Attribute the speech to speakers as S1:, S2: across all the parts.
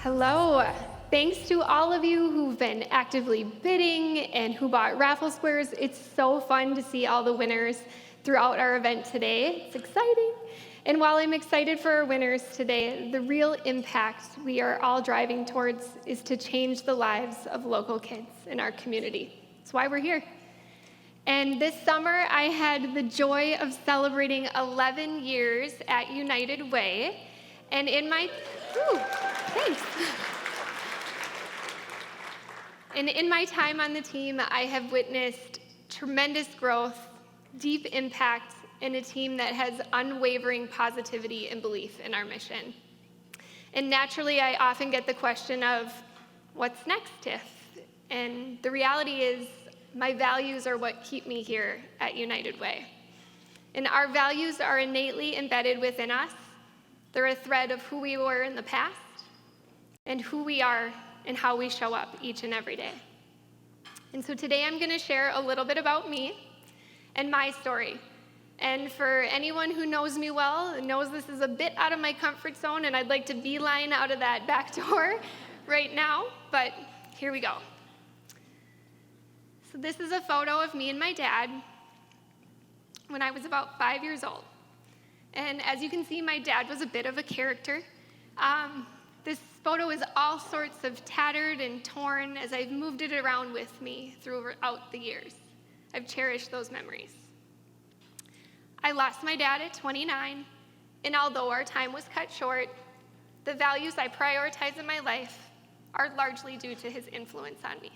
S1: Hello. Thanks to all of you who've been actively bidding and who bought raffle squares. It's so fun to see all the winners throughout our event today. It's exciting. And while I'm excited for our winners today, the real impact we are all driving towards is to change the lives of local kids in our community. That's why we're here. And this summer, I had the joy of celebrating 11 years at United Way. And in my, thanks. And in my time on the team, I have witnessed tremendous growth, deep impact, and a team that has unwavering positivity and belief in our mission. And naturally, I often get the question of, what's next, Tiff? And the reality is, my values are what keep me here at United Way. And our values are innately embedded within us. They're a thread of who we were in the past and who we are and how we show up each and every day. And so today I'm going to share a little bit about me and my story. And for anyone who knows me well, knows this is a bit out of my comfort zone, and I'd like to beeline out of that back door right now, but here we go. So this is a photo of me and my dad when I was about 5 years old. And as you can see, my dad was a bit of a character. This photo is all sorts of tattered and torn as I've moved it around with me throughout the years. I've cherished those memories. I lost my dad at 29, and although our time was cut short, the values I prioritize in my life are largely due to his influence on me.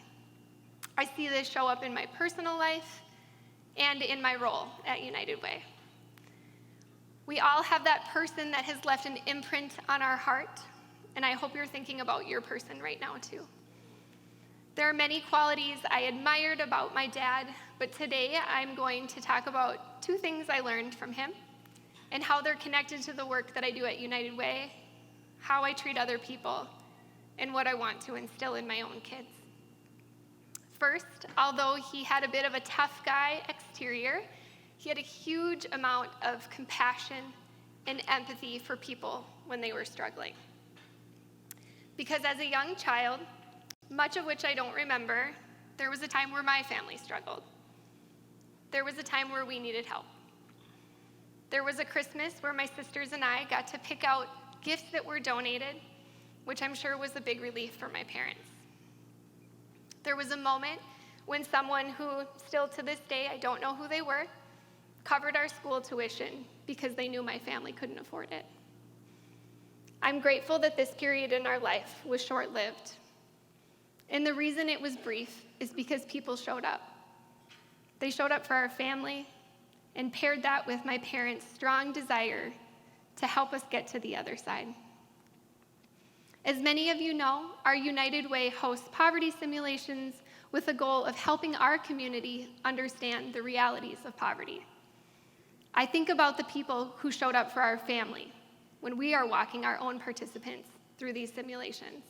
S1: I see this show up in my personal life and in my role at United Way. We all have that person that has left an imprint on our heart, and I hope you're thinking about your person right now too. There are many qualities I admired about my dad, but today I'm going to talk about two things I learned from him and how they're connected to the work that I do at United Way, how I treat other people, and what I want to instill in my own kids. First, although he had a bit of a tough guy exterior, he had a huge amount of compassion and empathy for people when they were struggling. Because as a young child, much of which I don't remember, there was a time where my family struggled. There was a time where we needed help. There was a Christmas where my sisters and I got to pick out gifts that were donated, which I'm sure was a big relief for my parents. There was a moment when someone who, still to this day, I don't know who they were, covered our school tuition because they knew my family couldn't afford it. I'm grateful that this period in our life was short-lived. And the reason it was brief is because people showed up. They showed up for our family and paired that with my parents' strong desire to help us get to the other side. As many of you know, our United Way hosts poverty simulations with the goal of helping our community understand the realities of poverty. I think about the people who showed up for our family when we are walking our own participants through these simulations.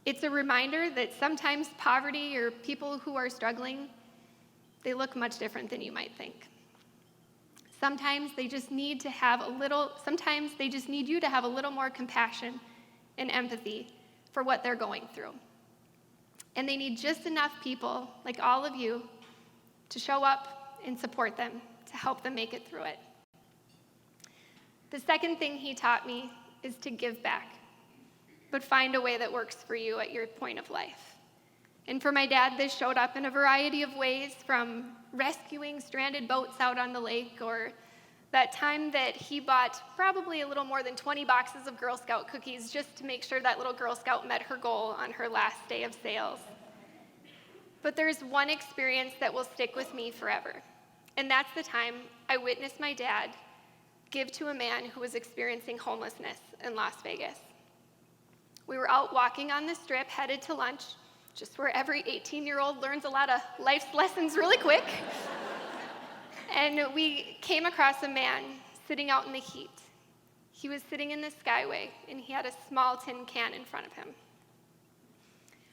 S1: It's a reminder that sometimes poverty or people who are struggling, they look much different than you might think. Sometimes they just need you to have a little more compassion and empathy for what they're going through. And they need just enough people, like all of you, to show up and support them, to help them make it through it. The second thing he taught me is to give back, but find a way that works for you at your point of life. And for my dad, this showed up in a variety of ways, from rescuing stranded boats out on the lake, or that time that he bought probably a little more than 20 boxes of Girl Scout cookies just to make sure that little Girl Scout met her goal on her last day of sales. But there's one experience that will stick with me forever, and that's the time I witnessed my dad give to a man who was experiencing homelessness in Las Vegas. We were out walking on the strip, headed to lunch, just where every 18-year-old learns a lot of life's lessons really quick. And we came across a man sitting out in the heat. He was sitting in the skyway, and he had a small tin can in front of him.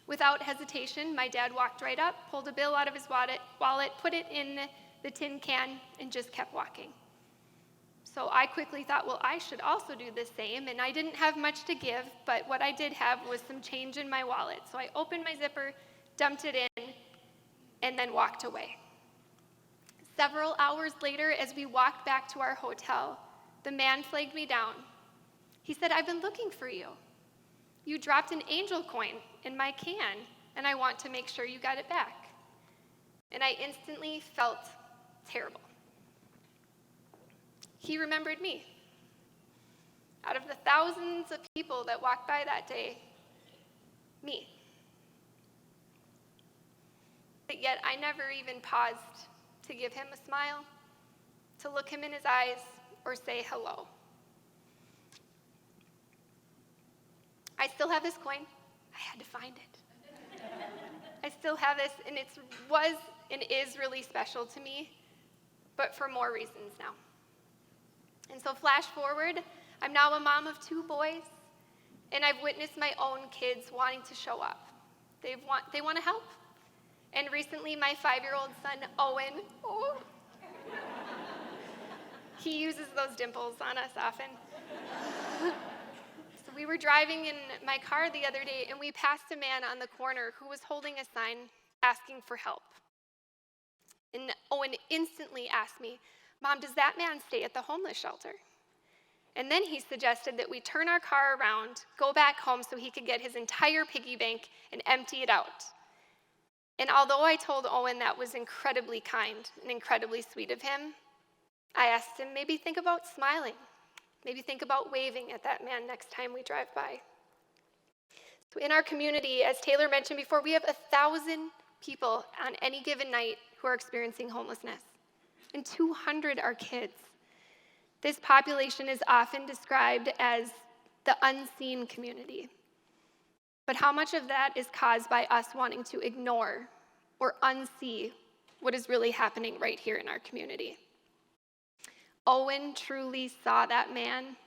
S1: Without hesitation, my dad walked right up, pulled a bill out of his wallet, put it in the tin can, and just kept walking. So I I quickly thought, well, I should also do the same, and I didn't have much to give, but what I did have was some change in my wallet. So I opened my zipper, dumped it in, and then walked away. Several hours later, as we walked back to our hotel, the man flagged me down. He said, "I've been looking for you. You dropped an angel coin in my can, and I want to make sure you got it back." And I instantly felt terrible. He remembered me. Out of the thousands of people that walked by that day, me. But yet I never even paused to give him a smile, to look him in his eyes, or say hello. I still have this coin. I had to find it. I still have this, and it was and is really special to me, but for more reasons now. And so flash forward, I'm now a mom of 2 boys, and I've witnessed my own kids wanting to show up. They want to help. And recently, my 5-year-old son, Owen, he uses those dimples on us often. So we were driving in my car the other day, and we passed a man on the corner who was holding a sign asking for help. And Owen instantly asked me, "Mom, does that man stay at the homeless shelter?" And then he suggested that we turn our car around, go back home so he could get his entire piggy bank and empty it out. And although I told Owen that was incredibly kind and incredibly sweet of him, I asked him, maybe think about smiling. Maybe think about waving at that man next time we drive by. So in our community, as Taylor mentioned before, we have 1,000 people on any given night who are experiencing homelessness, and 200 are kids. This population is often described as the unseen community. But how much of that is caused by us wanting to ignore or unsee what is really happening right here in our community? Owen truly saw that man.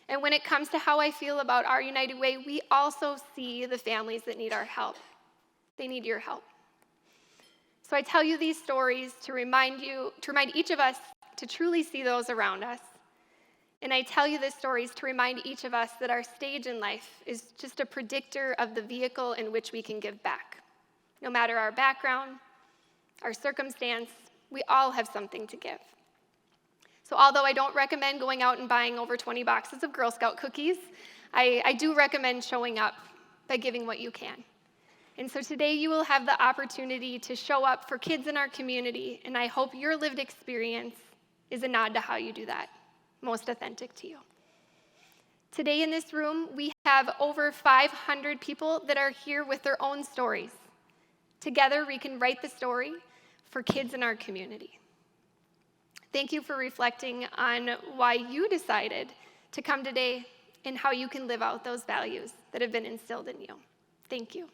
S1: And when it comes to how I feel about our United Way, we also see the families that need our help. They need your help. So I tell you these stories to remind each of us to truly see those around us. And I tell you these stories to remind each of us that our stage in life is just a predictor of the vehicle in which we can give back. No matter our background, our circumstance, we all have something to give. So although I don't recommend going out and buying over 20 boxes of Girl Scout cookies, I do recommend showing up by giving what you can. And so today you will have the opportunity to show up for kids in our community, and I hope your lived experience is a nod to how you do that, most authentic to you. Today in this room, we have over 500 people that are here with their own stories. Together, we can write the story for kids in our community. Thank you for reflecting on why you decided to come today and how you can live out those values that have been instilled in you. Thank you.